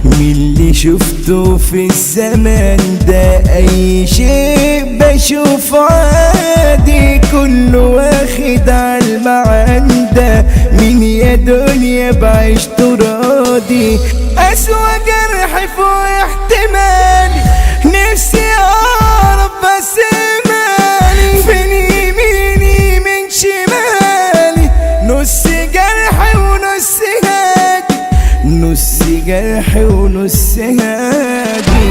من اللي شفته في الزمان ده اي شيء بشوفه عادي، كله واخد عالمعنده. مين يا دنيا بعيشته راضي، اسوأ جرح فوق احتمالي. نفسي اعرف بس مالي فين، يميني من شمالي. نص جرح ونص هادي، نص جرح ونص هادي.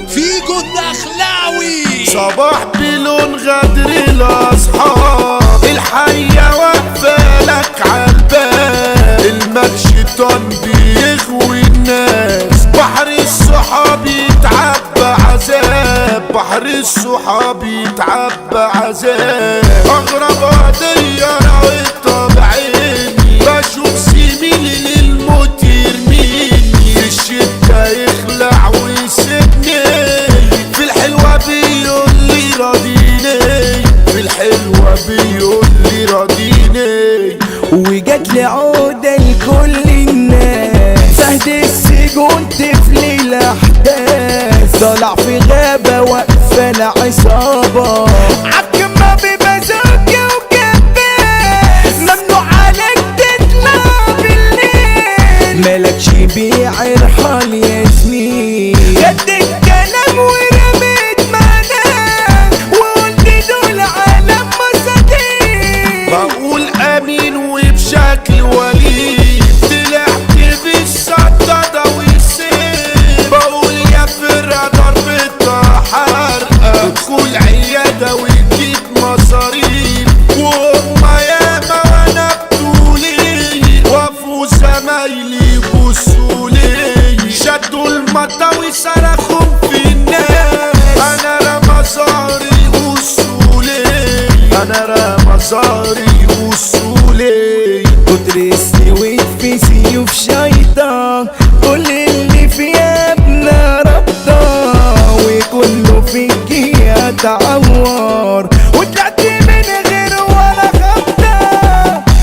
فيجو الدخلاوي صباح بلون غدر الاصحاب، الحية واقفة لك عالباب. المكشطان بيغوي الناس، بحر الصحاب يتعبى عذاب، بحر الصحاب يتعبى عذاب. اغرب قضية راويتها بعيني، بشوف زميلي للموت يرميني. في الشدة يخلع ويسيبني، في الحلوة بيقول لي راضيني، في الحلوة بيقول لي راضيني. وجات لي عودة لكل الناس، فهد السجون طفل الأحداث. طالع في غابة واقفة العصابة، عالكمة ببازوكة وكباس. ممنوع عليك تطلع بالليل، مالكش بيع ارحل يا زميل. خدت الكلام ورميت معناه، وقلت دول عالم مصاديق. بقول امين وبشكل وليد، طلعت بالصدادة والسيف. بقول يا فرقة ضربتها حرقة، ادخل عيادة وتجيب مصاريف. وهما ياما وانا بطولي، وقفوا زمايلي يبصولي. شدوا المطاوي صرخوا في الناس، انا رمزاري وصولي، انا رمزاري وصولي. كتر السويد في سيوف شيطان، كل اللي فيها ابن ربطة. وكله فيك يتعور، وطلعت من غير ولا خبطة.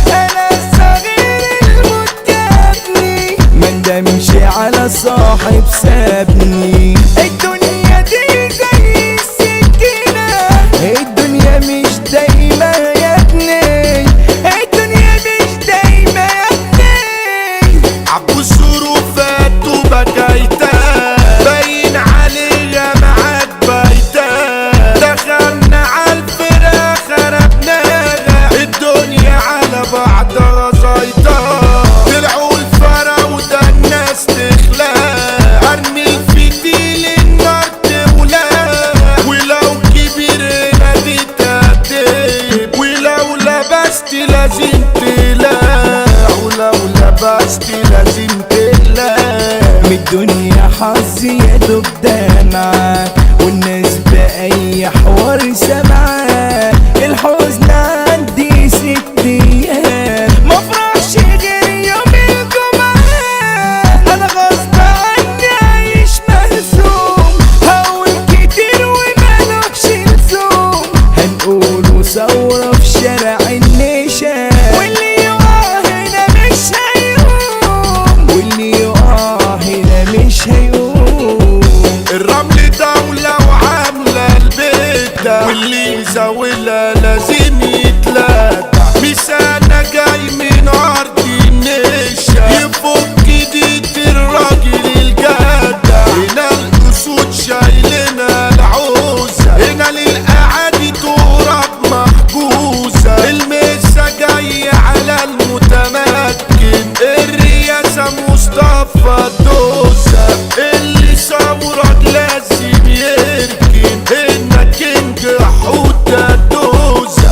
انا الصغير المتكافني، مندمش على صاحب سابني. الدنيا دي زي السكينة، الدنيا مش دايما يا ابني، الدنيا مش دايما يا ابني. عبوس ظروفات وبكايتا، باين عليها معاك بايتا. دخلنا عالفرقة خربناها، الدنيا على بعضها زيطة. طلعوا الفراودة الناس تخلع، ارمي الفتيل النار تولع. ولو كبير نادي تأديب، ولو لبست لازم تقلع، ولو لبست لازم تقلع. من الدنيا حظي يا دوب دمعة، والناس بأي حوار سمعة. الحزن عندي 6 أيام، مفرحش غير يوم الجمعة. أنا غصب عني عايش مهزوم، هقول كتير ومالكش لزوم. هنقول ثورة في شارع النشا، واللي يقع هنا مش هيقوم، واللي يقع هنا مش هيقوم. الرمل دولة وعاملة البيت ده، واللي يزاولها لازم يتلات. مسانة جاي من أرض النشا، يفك ديت الراجل الجدع. هنا الأسود شايلنا العوزة، هنا للأعادي تراب محجوزة. المسا جاي على المتمكن، الرئاسة مصطفى الدوسة. اللي صورك لازم يركن، انك كينج حوت الدوسة.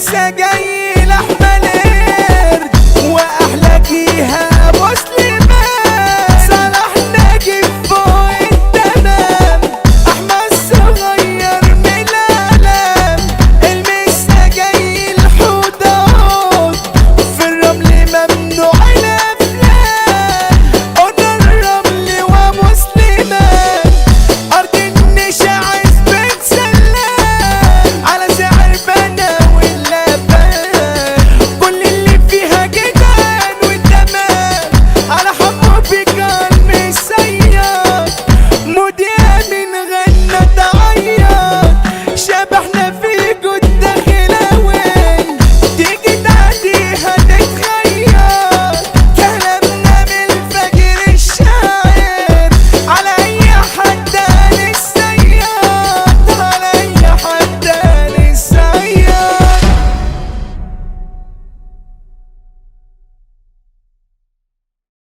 سجاير